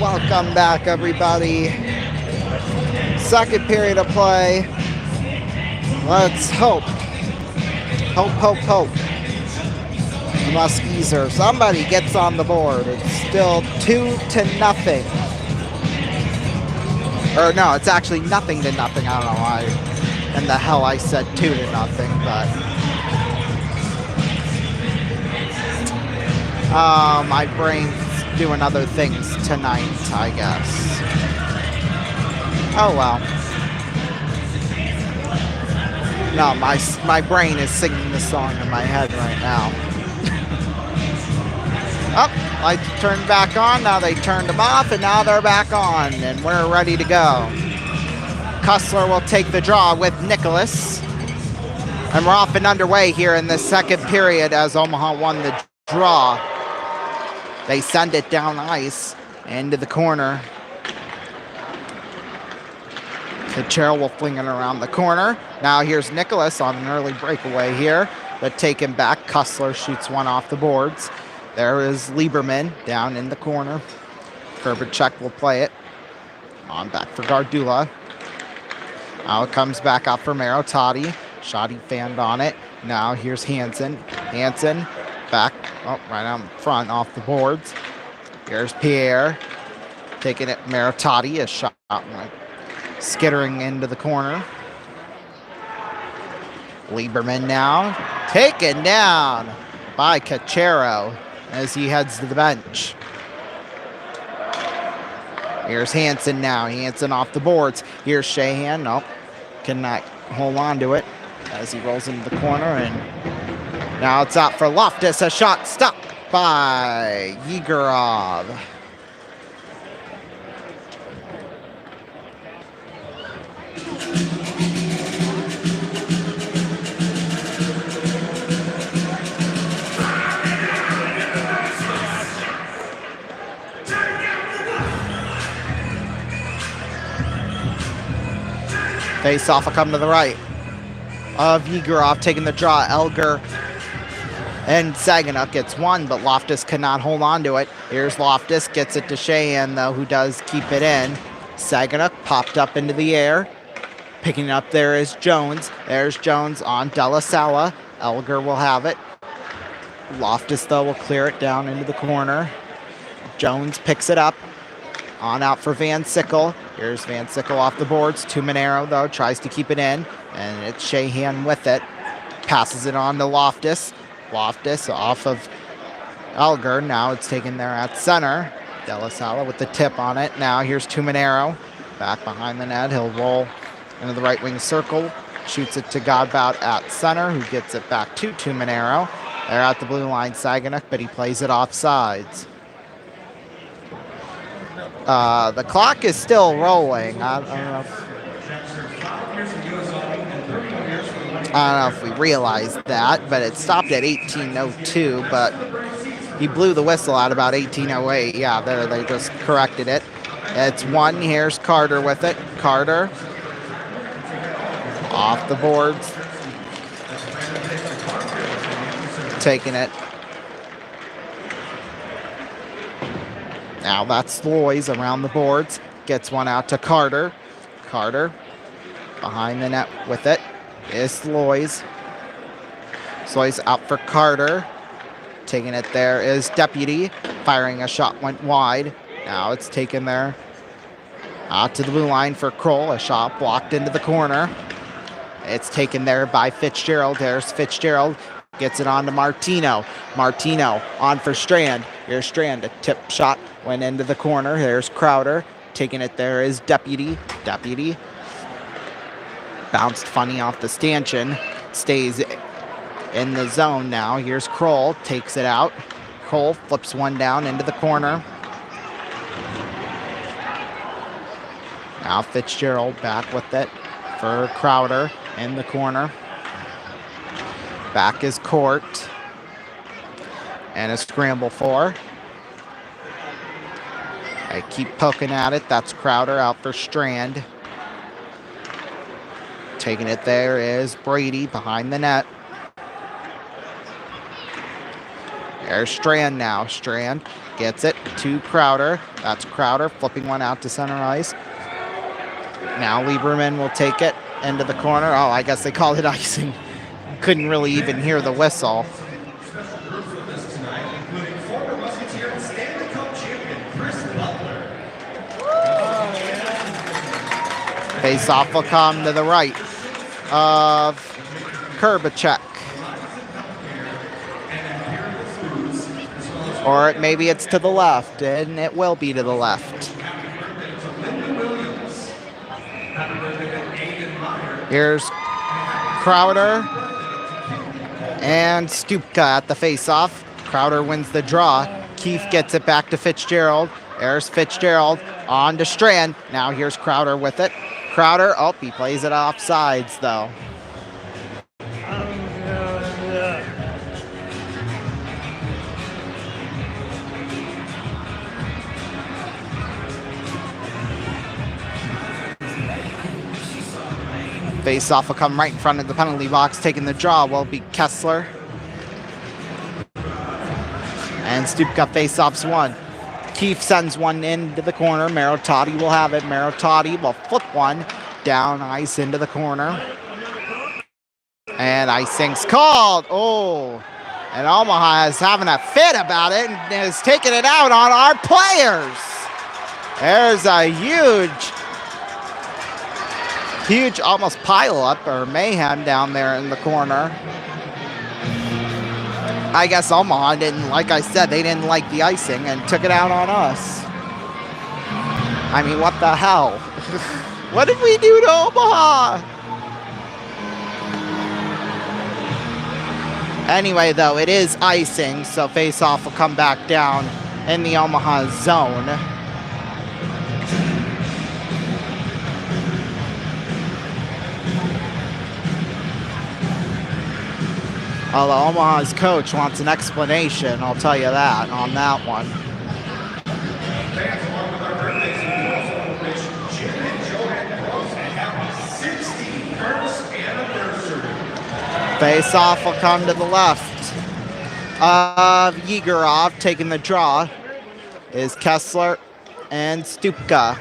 Welcome back, everybody. Second period of play. Let's hope. Hope. The Muskies or somebody gets on the board. It's still 2-0. Or no, it's actually 0-0. I don't know why in the hell I said 2-0, but my brain's doing other things tonight, I guess. Oh well. No, my brain is singing the song in my head right now. Oh, lights turned back on. Now they turned them off, and now they're back on, and we're ready to go. Cussler will take the draw with Nicholas. And we're off and underway here in the second period as Omaha won the draw. They send it down ice into the corner. Fitzgerald will fling it around the corner. Now here's Nicholas on an early breakaway here, but taken back. Cussler shoots one off the boards. There is Lieberman down in the corner. Kerberchek will play it. On back for Gardula. Now it comes back up for Marottati. Shoddy fanned on it. Now here's Hansen. Hansen back, right on front off the boards. Here's Pierre. Taking it, Marottati. A shot went skittering into the corner. Lieberman now taken down by Cachero as he heads to the bench. Here's Hansen now. Hansen off the boards. Here's Shahan. Nope. Cannot hold on to it as he rolls into the corner. And now it's out for Loftus. A shot stopped by Yegorov. Face off will come to the right of Yegorov, taking the draw. Elger and Saganuk gets one, but Loftus cannot hold on to it. Here's Loftus, gets it to Shahan, though, who does keep it in. Saganuk popped up into the air. Picking it up there is Jones. There's Jones on De La Sala. Elger will have it. Loftus, though, will clear it down into the corner. Jones picks it up. On out for Van Sickle. Here's Van Sickle off the boards. Tuminero, though, tries to keep it in. And it's Shahan with it. Passes it on to Loftus. Loftus off of Elger. Now it's taken there at center. De La Sala with the tip on it. Now here's Tuminero. Back behind the net. He'll roll into the right wing circle. Shoots it to Godbout at center, who gets it back to Tuminero. They're at the blue line, Saganuk, but he plays it off sides. The clock is still rolling. I don't know if we realized that, but it stopped at 18:02, but he blew the whistle at about 18:08. Yeah, there they just corrected it. It's one. Here's Carter with it. Carter off the boards. Taking it. Now that's Loys around the boards. Gets one out to Carter. Carter behind the net with it is Loys. Loys out for Carter. Taking it there is Deputy. Firing a shot went wide. Now it's taken there out to the blue line for Kroll. A shot blocked into the corner. It's taken there by Fitzgerald. There's Fitzgerald. Gets it on to Martino. Martino on for Strand. Here's Strand. A tip shot went into the corner. There's Crowder. Taking it there is Deputy. Deputy. Bounced funny off the stanchion. Stays in the zone now. Here's Kroll. Takes it out. Kroll flips one down into the corner. Now Fitzgerald back with it for Crowder in the corner. Back is Court. And a scramble for. I keep poking at it. That's Crowder out for Strand. Taking it there is Brady behind the net. There's Strand now. Strand Gets it to Crowder. That's Crowder flipping one out to center ice. Now Lieberman will take it into the corner. Oh, I guess they called it icing. Couldn't really even hear the whistle. Face-off will come to the right of Kurbacek. Or maybe it's to the left, and it will be to the left. Here's Crowder and Stupka at the face-off. Crowder wins the draw. Keefe gets it back to Fitzgerald. There's Fitzgerald on to Strand. Now here's Crowder with it. Crowder, oh, he plays it off sides though. Face-off will come right in front of the penalty box. Taking the draw will be Kessler. And Stupka face-offs one. Keefe sends one into the corner. Marototti will have it. Marototti will flip one down ice into the corner. And icing's called. Oh, and Omaha is having a fit about it and is taking it out on our players. There's a huge almost pile-up or mayhem down there in the corner. I guess Omaha didn't, like I said, they didn't like the icing and took it out on us. I mean, what the hell? What did we do to Omaha? Anyway, though, it is icing, so face-off will come back down in the Omaha zone. Although Omaha's coach wants an explanation, I'll tell you that on that one. Face-off will come to the left of Yegorov. Taking the draw is Kessler and Stupka.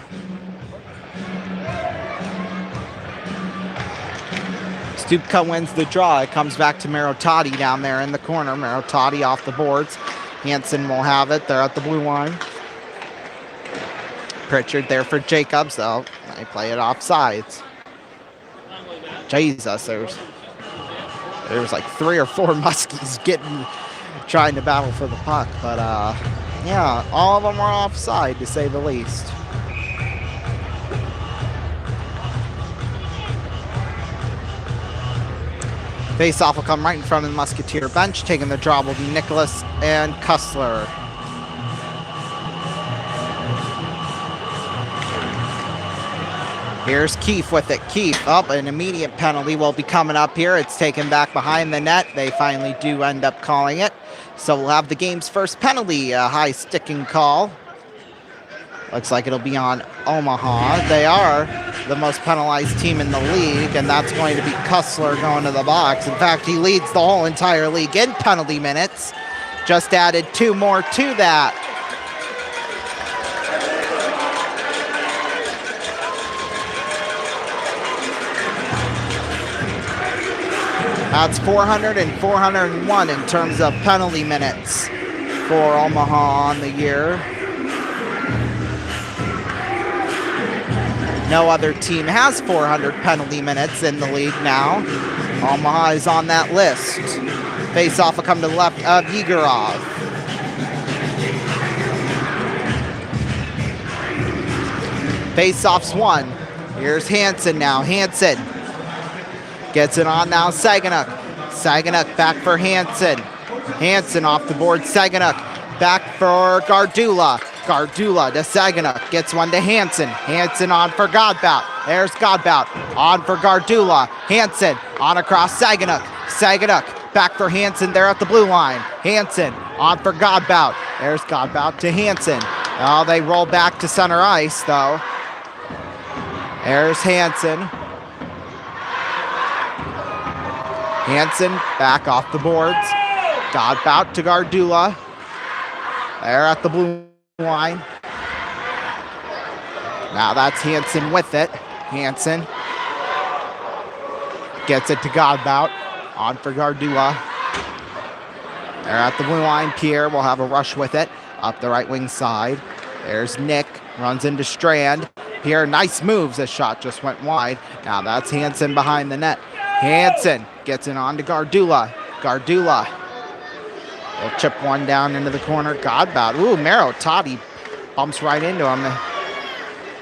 Stupka wins the draw. It comes back to Marototti down there in the corner. Marototti off the boards. Hansen will have it. They're at the blue line. Pritchard there for Jacobs, though. They play it off sides. Jesus, there's like 3 or 4 Muskies trying to battle for the puck. But, yeah, all of them were offside, to say the least. Face-off will come right in front of the Musketeer bench. Taking the draw will be Nicholas and Kessler. Here's Keefe with it. Keefe up. An immediate penalty will be coming up here. It's taken back behind the net. They finally do end up calling it. So we'll have the game's first penalty, a high sticking call. Looks like it'll be on Omaha. They are the most penalized team in the league, and that's going to be Kessler going to the box. In fact, he leads the whole entire league in penalty minutes. Just added 2 more to that. That's 400 and 401 in terms of penalty minutes for Omaha on the year. No other team has 400 penalty minutes in the league now. Omaha is on that list. Face-off will come to the left of Yegorov. Face-off's one. Here's Hansen now. Hansen gets it on now. Saganuk. Saganuk back for Hansen. Hansen off the board. Saganuk back for Gardula. Gardula to Saganuk. Gets one to Hansen. Hansen on for Godbout. There's Godbout. On for Gardula. Hansen on across Saganuk. Saganuk back for Hansen there at the blue line. Hansen on for Godbout. There's Godbout to Hansen. Oh, they roll back to center ice, though. There's Hansen. Hansen back off the boards. Godbout to Gardula. They're at the blue line. Now that's Hansen with it. Hansen gets it to Godbout. On for Gardula. They're at the blue line. Pierre will have a rush with it. Up the right wing side. There's Nick. Runs into Strand. Pierre, nice moves. The shot just went wide. Now that's Hansen behind the net. Hansen gets it on to Gardula. Gardula will chip one down into the corner. Godbout. Ooh, Mero Toddy bumps right into him.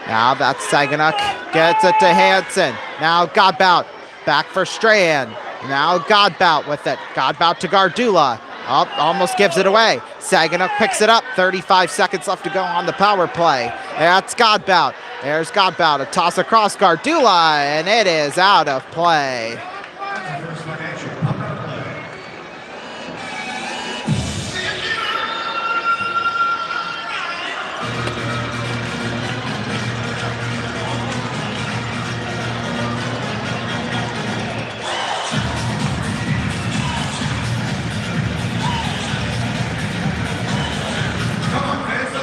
Now that's Saganuk. Gets it to Hansen. Now Godbout. Back for Strand. Now Godbout with it. Godbout to Gardula. Oh, almost gives it away. Saganuk picks it up. 35 seconds left to go on the power play. That's Godbout. There's Godbout. A toss across Gardula, and it is out of play.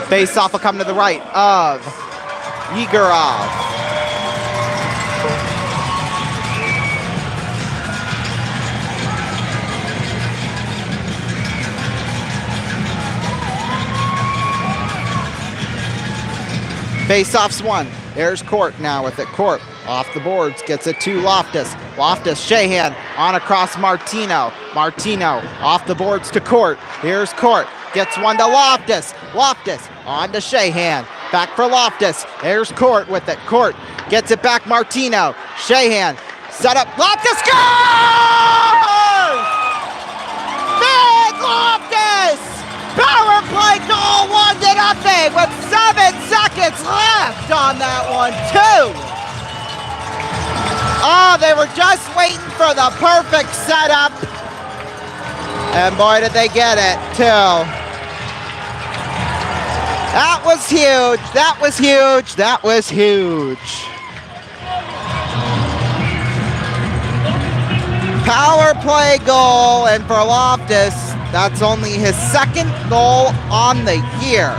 Face-off will come to the right of Yegorov. Face-off's won. There's Court now with it. Court off the boards, gets it to Loftus. Loftus, Shahan on across Martino. Martino off the boards to Court. Here's Court. Gets one to Loftus. Loftus on to Shahan. Back for Loftus. There's Court with it. Court gets it back. Martino. Shahan set up. Loftus scores! Big Loftus! Power play goal 1-0 with 7 seconds left on that one too. Oh, they were just waiting for the perfect setup. And boy, did they get it, too. That was huge. That was huge. That was huge. Power play goal, and for Loftus, that's only his second goal on the year.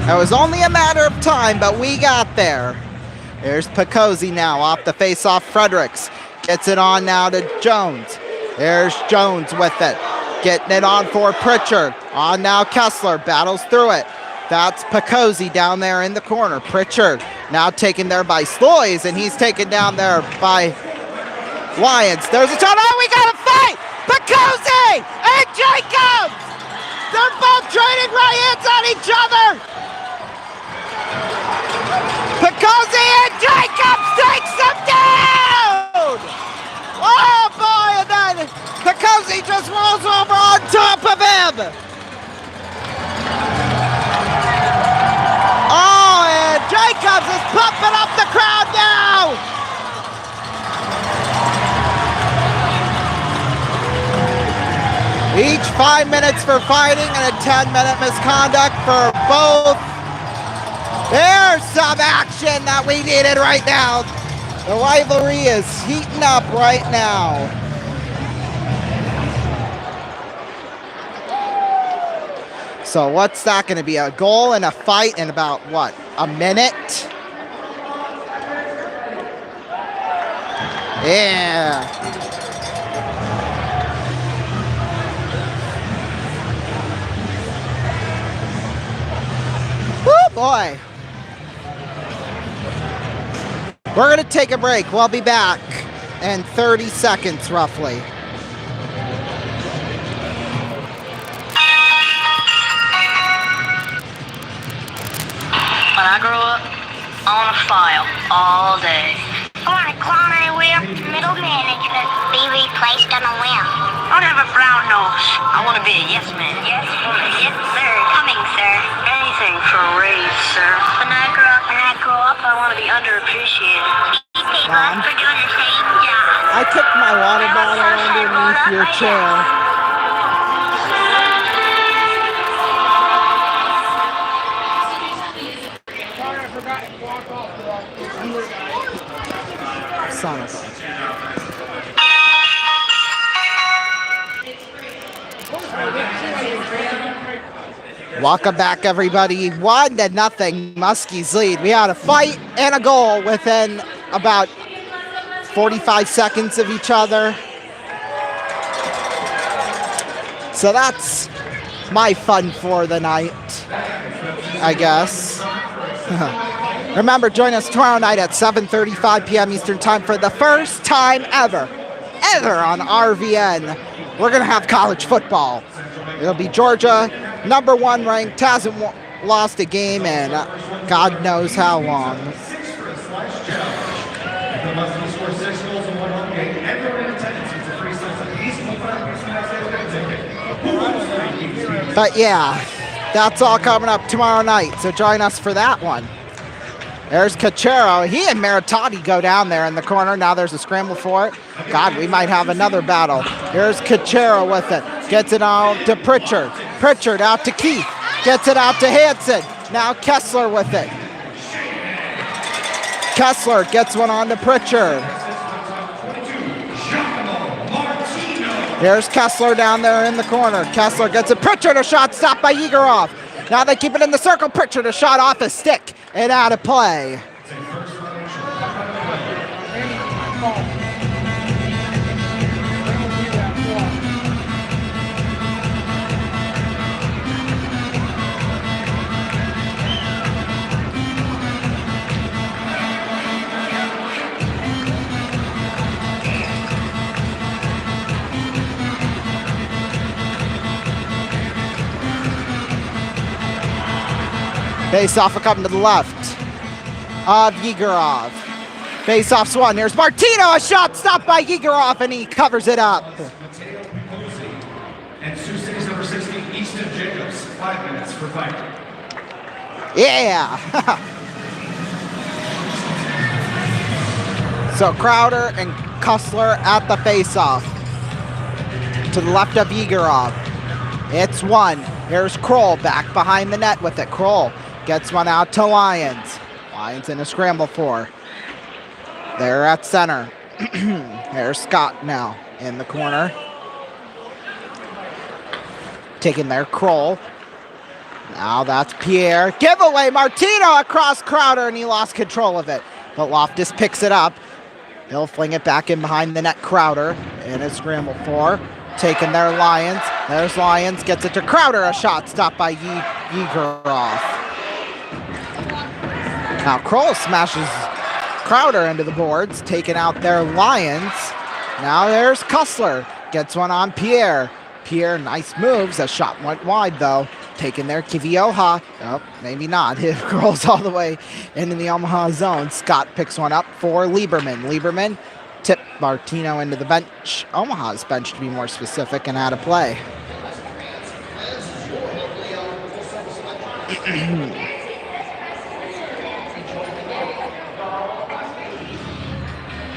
It was only a matter of time, but we got there. There's Picozzi now off the face-off. Fredericks gets it on now to Jones. There's Jones with it. Getting it on for Pritchard. On now Kessler. Battles through it. That's Picozzi down there in the corner. Pritchard now taken there by Sloys, and he's taken down there by Lyons. There's a shot. Oh, we got a fight! Picozzi and Jacobs! They're both trading right hands on each other! Picozzi and Jacobs takes him down! Oh boy, and then Picozzi just rolls over on top of him! Oh, and Jacobs is pumping up the crowd now! Each 5 minutes for fighting and a 10-minute misconduct for both. There's some action that we needed right now. The rivalry is heating up right now. So what's that going to be? A goal and a fight in about, what, a minute? Yeah. Woo, boy. We're going to take a break. We'll be back in 30 seconds, roughly. When I grow up, I want to file all day. I want to climb anywhere, middle management, be replaced on a whim. I want to have a brown nose. I want to be a yes man. Yes, sir. Coming, sir. Anything for a raise, sir. When I grow up, I want to be underappreciated. take us for doing the same job. I took my water bottle underneath your chair. Sonic. Welcome back, everybody. 1-0, Muskies lead. We had a fight and a goal within about 45 seconds of each other. So that's my fun for the night, I guess. Remember, join us tomorrow night at 7:35 p.m. Eastern Time for the first time ever on RVN. We're going to have college football. It'll be Georgia, #1 ranked, hasn't lost a game in God knows how long. But yeah, that's all coming up tomorrow night, so join us for that one. There's Cachero. He and Maritati go down there in the corner. Now there's a scramble for it. God, we might have another battle. Here's Cachero with it. Gets it out to Pritchard. Pritchard out to Keith. Gets it out to Hanson. Now Kessler with it. Kessler gets one on to Pritchard. Here's Kessler down there in the corner. Kessler gets it. Pritchard, a shot stopped by Egorov. Now they keep it in the circle. Pritchard, a shot off his stick and out of play. Face-off coming to the left of Egorov. Face-off's one. Here's Martino. A shot stopped by Egorov, and he covers it up. And Sioux City's number 16, Easton Jacobs. 5 minutes for fight. Yeah. So Crowder and Kessler at the face-off. To the left of Egorov. It's one. Here's Kroll back behind the net with it. Kroll gets one out to Lyons. Lyons in a scramble for. They're at center. There's Scott now in the corner. Taking their Kroll. Now that's Pierre. Giveaway. Martino across Crowder, and he lost control of it. But Loftus picks it up. He'll fling it back in behind the net. Crowder in a scramble for. Taking their Lyons. There's Lyons. Gets it to Crowder. A shot stopped by Egorov. Now Kroll smashes Crowder into the boards, taking out their Lyons. Now there's Kessler. Gets one on Pierre. Pierre, nice moves. That shot went wide, though. Taking their Kivioha. Oh, maybe not. It rolls all the way into the Omaha zone. Scott picks one up for Lieberman. Lieberman tipped Martino into the bench. Omaha's bench, to be more specific, and out of play.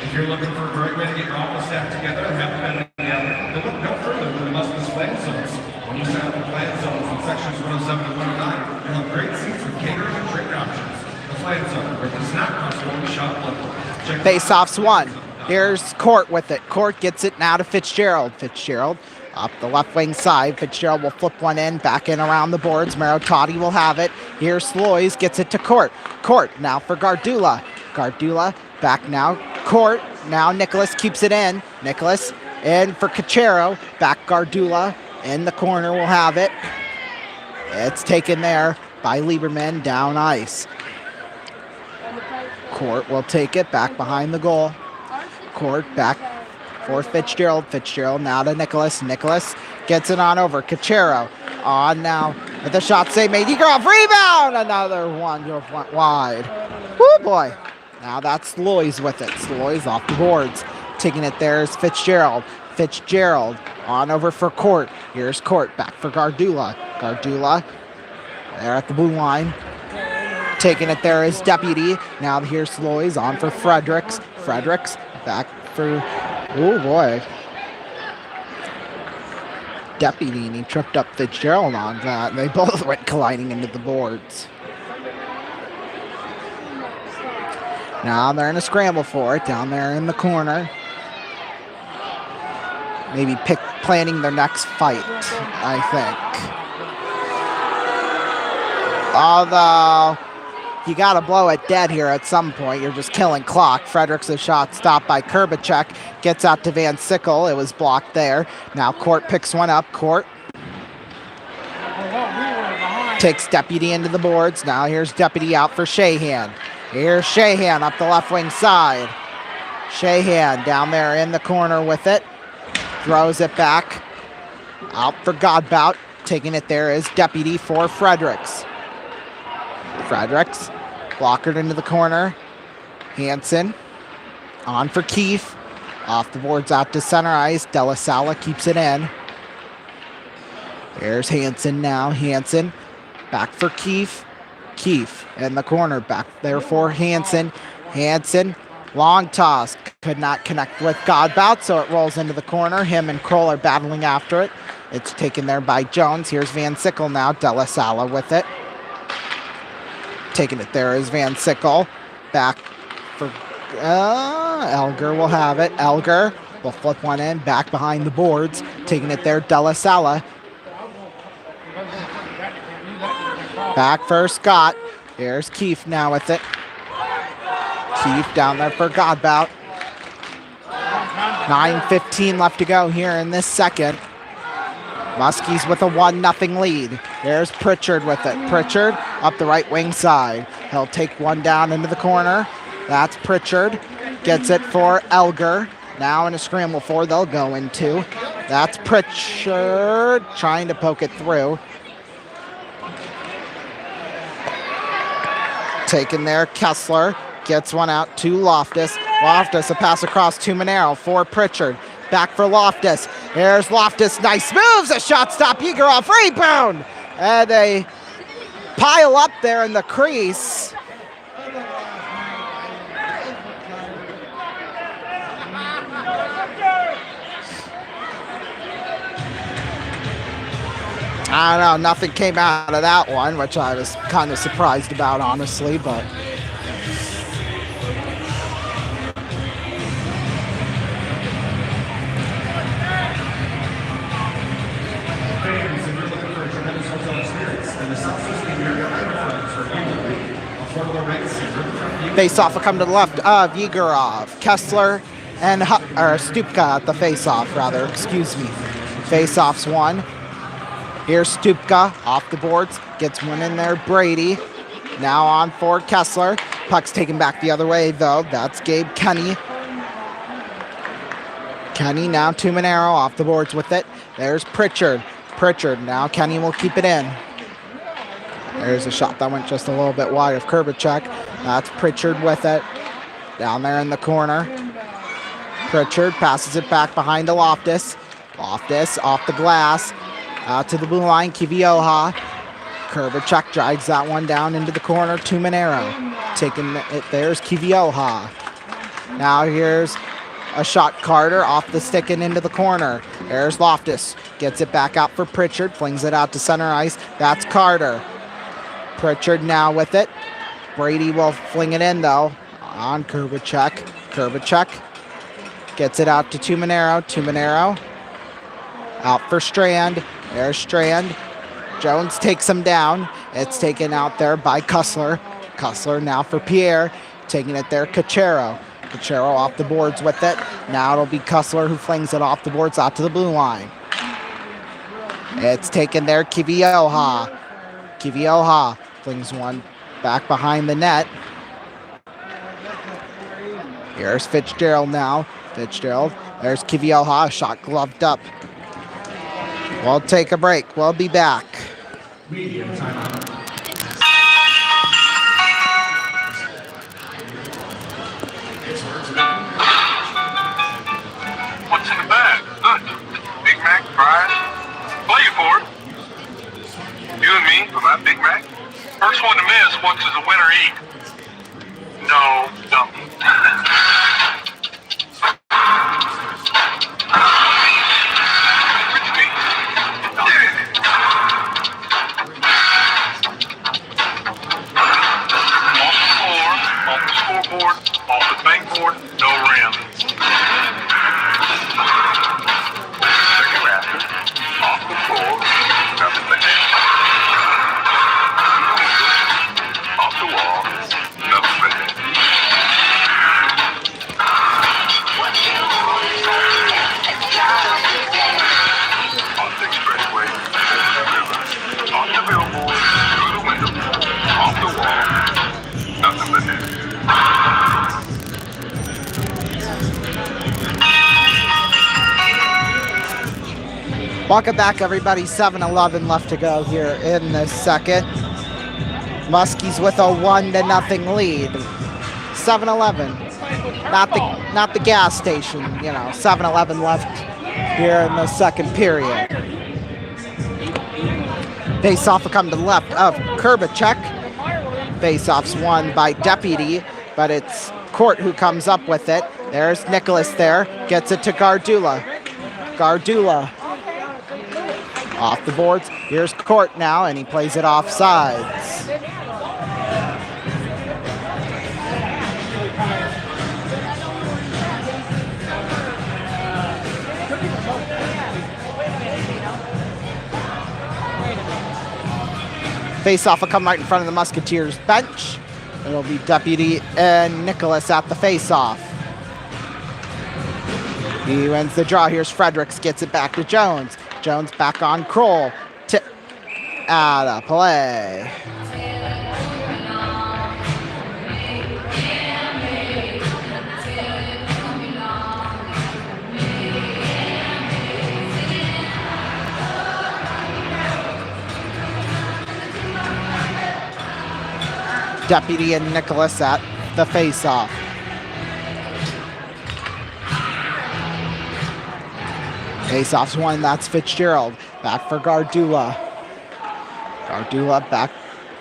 If you're looking for a great way to get your office staff together and have them look no further than the Muskies plan zones. When you sign up for plan zones in sections 107 to 109, you'll have great seats with catering and drink options. The plan zone, where it does not cost more to shop local. Face-off's one. Here's Court with it. Court gets it now to Fitzgerald. Fitzgerald up the left wing side. Fitzgerald will flip one in, back in around the boards. Marototti will have it. Here's Sloys, gets it to Court. Court now for Gardula. Gardula back now. Court, now Nicholas keeps it in. Nicholas in for Cachero. Back Gardula in the corner will have it. It's taken there by Lieberman down ice. Court will take it back behind the goal. Court back for Fitzgerald. Fitzgerald now to Nicholas. Nicholas gets it on over. Cachero on now with the shot save made. Egorov rebound. Another one just went wide. Woo boy. Now that's Sloys with it. Sloys off the boards. Taking it there is Fitzgerald. Fitzgerald on over for Court. Here's Court back for Gardula. Gardula there at the blue line. Taking it there is Deputy. Now here's Sloys on for Fredericks. Fredericks back for, oh boy. Deputy, and he tripped up Fitzgerald on that. They both went colliding into the boards. Now they're in a scramble for it down there in the corner. Maybe planning their next fight, I think. Although, you got to blow it dead here at some point. You're just killing clock. Fredericks' shot stopped by Kurbacek. Gets out to Van Sickle. It was blocked there. Now Court picks one up. Court takes Deputy into the boards. Now here's Deputy out for Shahan. Here's Shahan up the left wing side. Shahan down there in the corner with it. Throws it back. Out for Godbout. Taking it there is Deputy for Fredericks. Fredericks blockered into the corner. Hansen on for Keefe. Off the boards out to center ice. De La Sala keeps it in. There's Hansen now. Hansen back for Keefe. Keefe in the corner. Back there for Hansen. Hansen, long toss. Could not connect with Godbout, so it rolls into the corner. Him and Kroll are battling after it. It's taken there by Jones. Here's Van Sickle now. De La Sala with it. Taking it there is Van Sickle. Back for Elger will have it. Elger will flip one in. Back behind the boards. Taking it there, De La Sala. Back for Scott. Here's Keefe now with it. Keefe down there for Godbout. 9:15 left to go here in this second. Muskies with a 1-0 lead. There's Pritchard with it. Pritchard up the right wing side. He'll take one down into the corner. That's Pritchard. Gets it for Elger. Now in a scramble for, they'll go into. That's Pritchard trying to poke it through. Taken there, Kessler. Gets one out to Loftus. Loftus, a pass across to Monero for Pritchard. Back for Loftus. Here's Loftus. Nice moves. A shot stop. Yegorov rebound. And they pile up there in the crease. I don't know. Nothing came out of that one, which I was kind of surprised about, honestly, but. Face-off will come to the left of Yegorov. Kessler and Stupka at the face-off, rather. Excuse me. Face-off's one. Here's Stupka off the boards. Gets one in there. Brady. Now on for Kessler. Puck's taken back the other way, though. That's Gabe Kenny. Kenny now to Monero off the boards with it. There's Pritchard. Pritchard. Now Kenny will keep it in. There's a shot that went just a little bit wide of Kurbacek. That's Pritchard with it. Down there in the corner. Pritchard passes it back behind to Loftus. Loftus off the glass. Out to the blue line, Kivioja. Kurbacek drags that one down into the corner to Monero. Taking it, there's Kivioja. Now here's a shot Carter off the stick and into the corner. There's Loftus. Gets it back out for Pritchard. Flings it out to center ice. That's Carter. Pritchard now with it. Brady will fling it in, though, on Kurbacek. Kurbacek gets it out to Monero. Monero out for Strand. There's Strand. Jones takes him down. It's taken out there by Kessler. Kessler now for Pierre. Taking it there, Cachero. Cachero off the boards with it. Now it'll be Kessler who flings it off the boards out to the blue line. It's taken there, Kivioja. Kivioja flings one back behind the net. Here's Fitzgerald now. Fitzgerald. There's Kivioja. Shot gloved up. We'll take a break. We'll be back. Medium timeout. What's in the bag? Good. Big Mac, fries. Play you for it. You and me for my Big Mac. First one to miss once is a winner eat. No, don't. On the scoreboard. board, off the bank board, no rim. Second basket, off the floor, nothing but net. Off the wall, nothing but net. On the expressway, over the river, on the billboard, through the window, off the wall, nothing but net. Welcome back, everybody. 7-11 left to go here in the second. Muskies with a 1-0 lead. 7-11. Not the gas station, 7-11 left here in the second period. Face-off will come to the left of Kurbacek. Face-off's won by Deputy, but it's Court who comes up with it. There's Nicholas there. Gets it to Gardula. Gardula off the boards. Here's Court now, and he plays it off sides. Face-off will come right in front of the Musketeers bench. It'll be Deputy and Nicholas at the face-off. He wins the draw. Here's Fredericks, gets it back to Jones. Jones back on Kroll. Tip out of play. Deputy and Nicholas at the face-off. Face-off's one, that's Fitzgerald. Back for Gardula. Gardula back,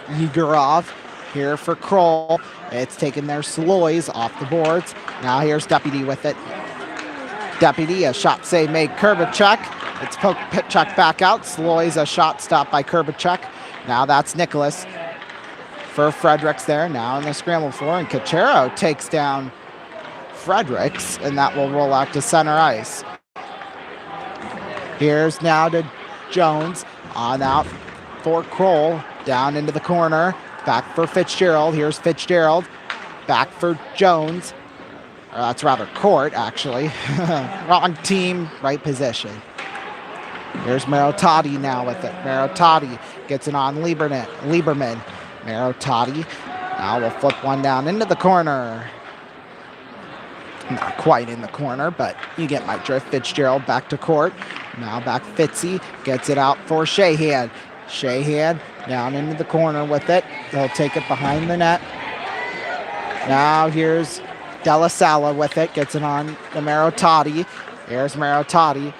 Yegorov. Here for Kroll. It's taken their Sloys off the boards. Now here's Deputy with it. Deputy, a shot save made Kurbacek. It's poked Pitchuk back out. Sloys, a shot stop by Kurbacek. Now that's Nicholas for Fredericks there. Now in the scramble floor, and Cachero takes down Fredericks, and that will roll out to center ice. Here's now to Jones, on out for Kroll, down into the corner, back for Fitzgerald. Here's Fitzgerald, back for Jones. Or that's rather Court, actually. Wrong team, right position. Here's Marottati now with it. Marottati gets it on Lieberman. Marottati now will flip one down into the corner. Not quite in the corner, but you get my drift. Fitzgerald back to Court. Now back Fitzy, gets it out for Shahan. Shahan down into the corner with it. They'll take it behind the net. Now here's Della Sala with it, gets it on to Marottati. Here's Marottati.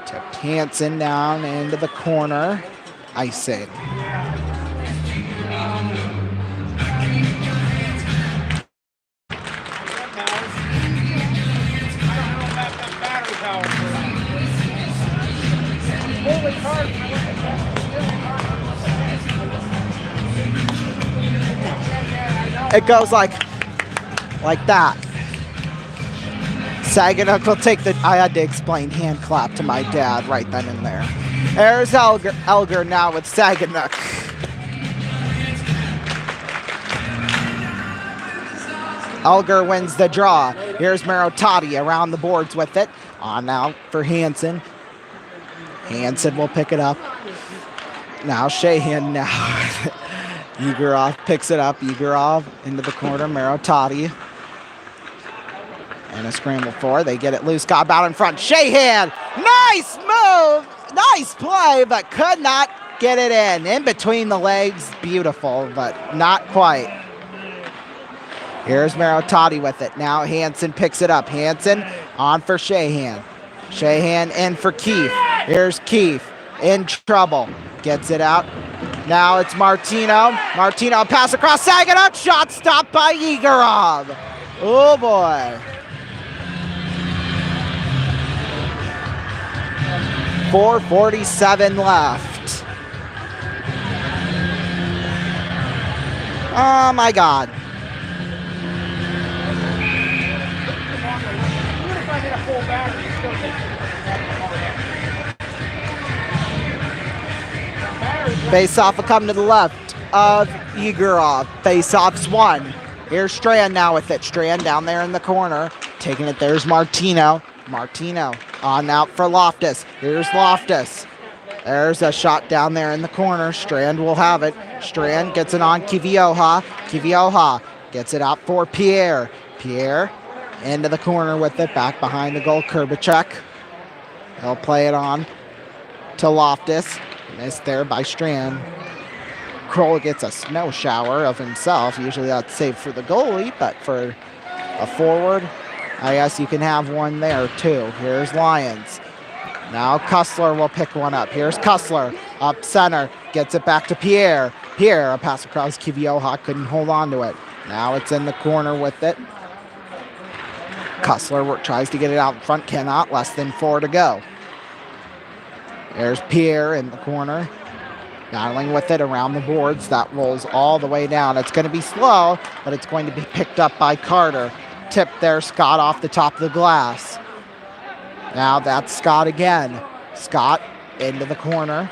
Tipped Hansen down into the corner. Icing. It goes like that. Saginaw will take the, I had to explain hand clap to my dad right then and there. There's Elger now with Saginaw. Elger wins the draw. Here's Marottati around the boards with it. On now for Hansen. Hansen will pick it up. Now Shahan now. Yegorov picks it up. Yegorov into the corner. Marottati. And a scramble for. They get it loose. Got out in front. Shahan. Nice move. Nice play, but could not get it in. In between the legs. Beautiful, but not quite. Here's Marottati with it. Now Hansen picks it up. Hansen on for Shahan. Shahan in for Keefe. Here's Keefe in trouble. Gets it out. Now it's Martino. Martino pass across Saginaw. Shot stopped by Yegorov. Oh boy. 4:47 left. Oh my God. Face off will come to the left of Egorov. Face off's one. Here's Strand now with it. Strand down there in the corner. Taking it, there's Martino. Martino on out for Loftus. Here's Loftus. There's a shot down there in the corner. Strand will have it. Strand gets it on Kivioja. Kivioja gets it out for Pierre. Pierre into the corner with it. Back behind the goal, Kurbacek. He'll play it on to Loftus. Missed there by Strand. Kroll gets a snow shower of himself. Usually that's safe for the goalie, but for a forward, I guess you can have one there too. Here's Lyons. Now Kussler will pick one up. Here's Kussler up center. Gets it back to Pierre. Pierre, a pass across Kivioja, couldn't hold on to it. Now it's in the corner with it. Kussler tries to get it out in front, cannot. Less than 4 to go. There's Pierre in the corner. Battling with it around the boards. That rolls all the way down. It's going to be slow, but it's going to be picked up by Carter. Tipped there, Scott off the top of the glass. Now that's Scott again. Scott into the corner.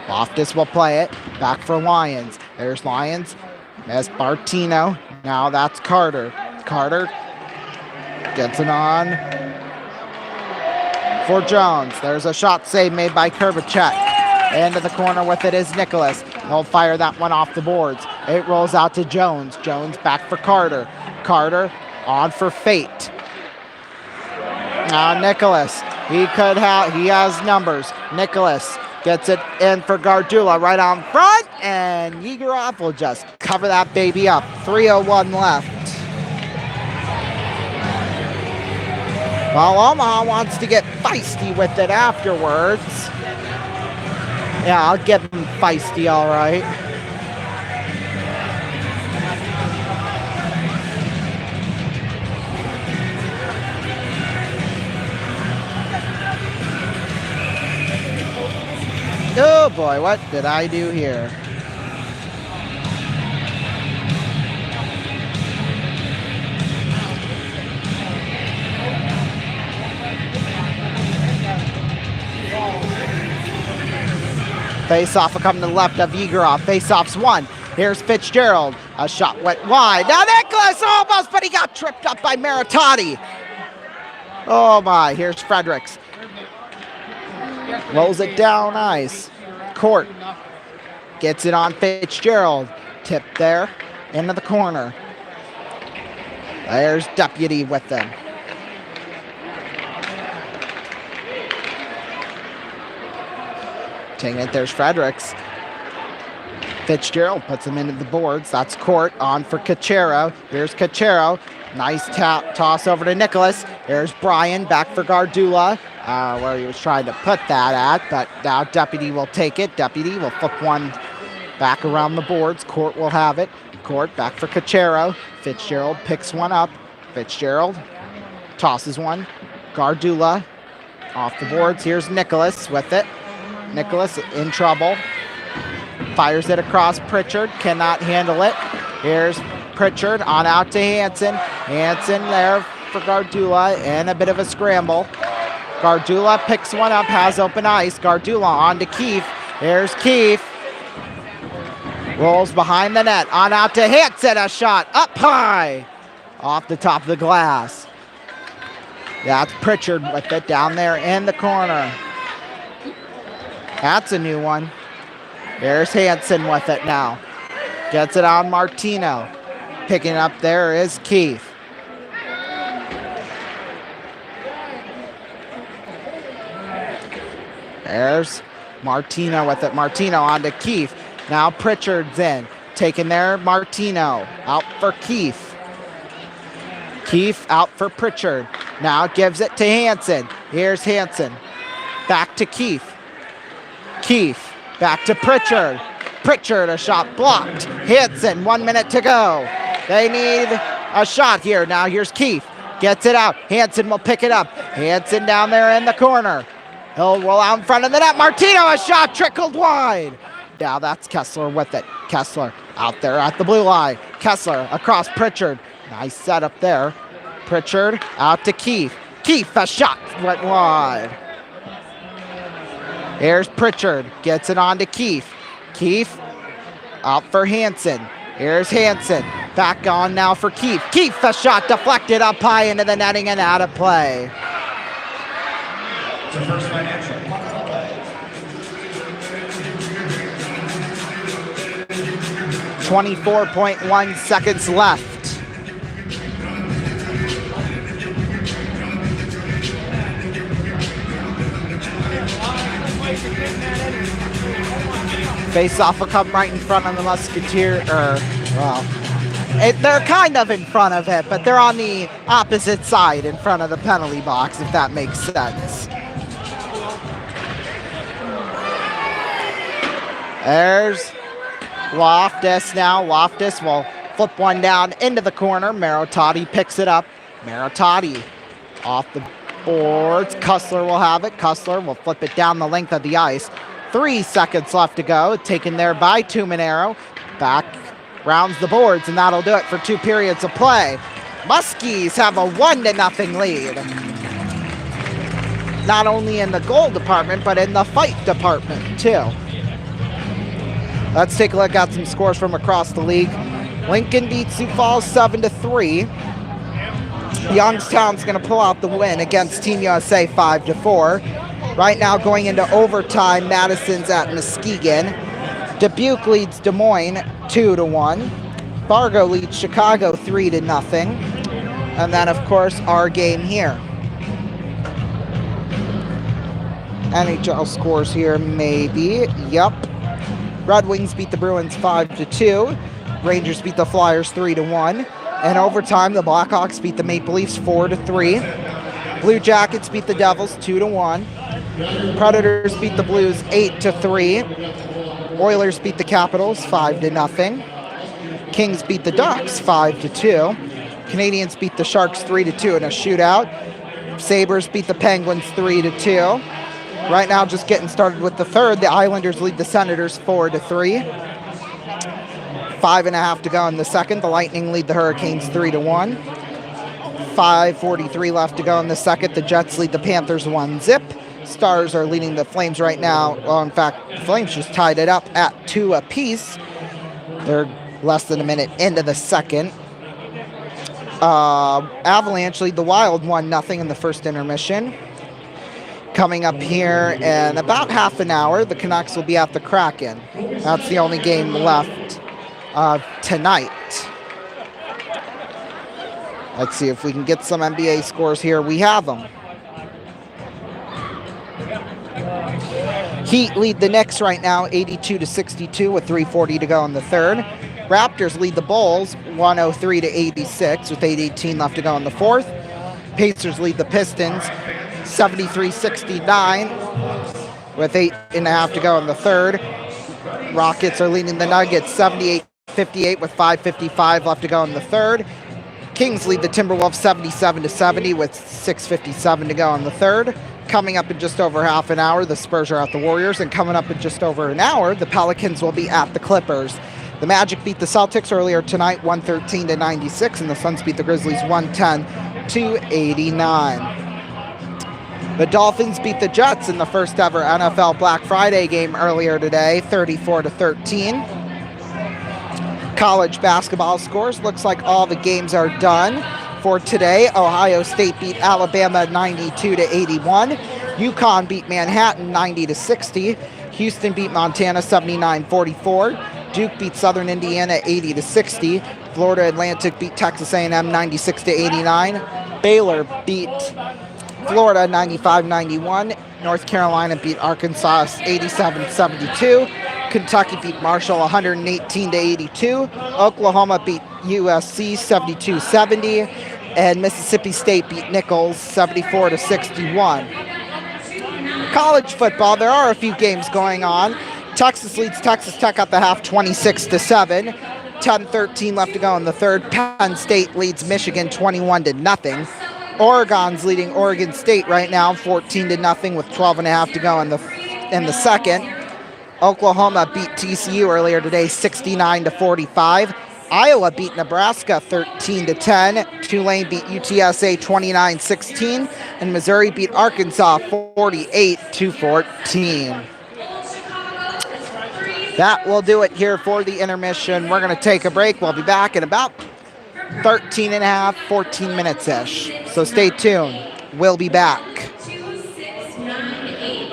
Loftus will play it. Back for Lyons. There's Lyons. There's Martino. Now that's Carter. Carter gets it on for Jones. There's a shot save made by Kurbacek. Into the corner with it is Nicholas. He'll fire that one off the boards. It rolls out to Jones. Jones back for Carter. Carter on for Fate. Now Nicholas. He has numbers. Nicholas gets it in for Gardula right on front, and Egorov will just cover that baby up. 3:01 left. Well, Omaha wants to get feisty with it afterwards. Yeah, I'll get them feisty, all right. Oh boy, what did I do here? Face-off will come to the left of Egorov. Face-off's one. Here's Fitzgerald. A shot went wide. Now Nicholas almost, but he got tripped up by Maritati. Oh my, here's Fredericks. Rolls it down nice. Court gets it on Fitzgerald. Tipped there into the corner. There's Deputy with them. Taking it, there's Fredericks. Fitzgerald puts him into the boards. That's Court on for Cachero. Here's Cachero. Nice toss over to Nicholas. Here's Brian back for Gardula. Where he was trying to put that at, but now Deputy will take it. Deputy will flip one back around the boards. Court will have it. Court back for Cachero. Fitzgerald picks one up. Fitzgerald tosses one. Gardula off the boards. Here's Nicholas with it. Nicholas in trouble. Fires it across Pritchard. Cannot handle it. Here's Pritchard on out to Hansen. Hansen there for Gardula and a bit of a scramble. Gardula picks one up, has open ice. Gardula on to Keefe. Here's Keefe. Rolls behind the net. On out to Hansen. A shot up high. Off the top of the glass. That's Pritchard with it down there in the corner. That's a new one. There's Hansen with it now. Gets it on Martino. Picking up there is Keefe. There's Martino with it. Martino on to Keefe. Now Pritchard's in. Taking there, Martino. Out for Keefe. Keefe out for Pritchard. Now gives it to Hansen. Here's Hansen. Back to Keefe. Keefe back to Pritchard. Pritchard, a shot blocked. Hansen, 1 minute to go. They need a shot here. Now here's Keefe. Gets it out. Hansen will pick it up. Hansen down there in the corner. He'll roll out in front of the net. Martino, a shot trickled wide. Now that's Kessler with it. Kessler out there at the blue line. Kessler across Pritchard. Nice setup there. Pritchard out to Keefe. Keefe, a shot went wide. Here's Pritchard, gets it on to Keefe. Keefe out for Hansen. Here's Hansen, back on now for Keefe. Keefe, a shot deflected up high into the netting and out of play. To First Financial. 24.1 seconds left. Face-off will come right in front of the Musketeer, they're kind of in front of it, but they're on the opposite side in front of the penalty box, if that makes sense. There's Loftus now. Loftus will flip one down into the corner. Marottati picks it up. Marottati off the boards. Kussler will have it. Kussler will flip it down the length of the ice. 3 seconds left to go. Taken there by Tuminero. Back rounds the boards, and that'll do it for 2 periods of play. Muskies have a 1-0 lead. Not only in the goal department, but in the fight department, too. Let's take a look at some scores from across the league. Lincoln beats Sioux Falls 7-3. Youngstown's going to pull out the win against Team USA 5-4. Right now, going into overtime, Madison's at Muskegon. Dubuque leads Des Moines 2-1. Fargo leads Chicago 3-0. And then, of course, our game here. NHL scores here, maybe. Yup. Red Wings beat the Bruins 5-2. Rangers beat the Flyers 3-1. In overtime, the Blackhawks beat the Maple Leafs 4-3. Blue Jackets beat the Devils 2-1. Predators beat the Blues 8-3. Oilers beat the Capitals 5-0. Kings beat the Ducks 5-2. Canadians beat the Sharks 3-2 in a shootout. Sabres beat the Penguins 3-2. Right now, just getting started with the third. The Islanders lead the Senators 4-3. 5.5 to go in the second. The Lightning lead the Hurricanes 3-1. 5:43 left to go in the second. The Jets lead the Panthers 1-0. Stars are leading the Flames right now. Well, in fact, the Flames just tied it up at 2 apiece. They're less than a minute into the second. Avalanche lead the Wild 1-0 in the first intermission. Coming up here in about half an hour, the Canucks will be at the Kraken. That's the only game left tonight. Let's see if we can get some NBA scores here. We have them. Heat lead the Knicks right now, 82-62 with 3:40 to go in the third. Raptors lead the Bulls, 103-86 with 8:18 left to go in the fourth. Pacers lead the Pistons, 73-69 with 8.5 to go in the third. Rockets are leading the Nuggets, 78-58 with 5:55 left to go in the third. Kings lead the Timberwolves 77-70 with 6:57 to go in the third. Coming up in just over half an hour, the Spurs are at the Warriors, and coming up in just over an hour, the Pelicans will be at the Clippers. The Magic beat the Celtics earlier tonight, 113-96, and the Suns beat the Grizzlies 110-89. The Dolphins beat the Jets in the first ever NFL Black Friday game earlier today, 34-13. College basketball scores. Looks like all the games are done for today. Ohio State beat Alabama 92-81. UConn beat Manhattan 90-60. Houston beat Montana 79-44. Duke beat Southern Indiana 80-60. Florida Atlantic beat Texas A&M 96-89. Baylor beat Florida 95-91. North Carolina beat Arkansas 87-72. Kentucky beat Marshall 118-82. Oklahoma beat USC 72-70. And Mississippi State beat Nichols 74-61. College football, there are a few games going on. Texas leads Texas Tech at the half 26-7. 10-13 left to go in the third. Penn State leads Michigan 21-0. Oregon's leading Oregon State right now 14-0 with 12.5 to go in the second. Oklahoma beat TCU earlier today 69-45. Iowa beat Nebraska 13-10. Tulane beat UTSA 29-16. And Missouri beat Arkansas 48-14. That will do it here for the intermission. We're going to take a break. We'll be back in about 13 and a half, 14 minutes-ish. So stay tuned. We'll be back. 2, 6, 9, 8.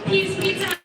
Pizza.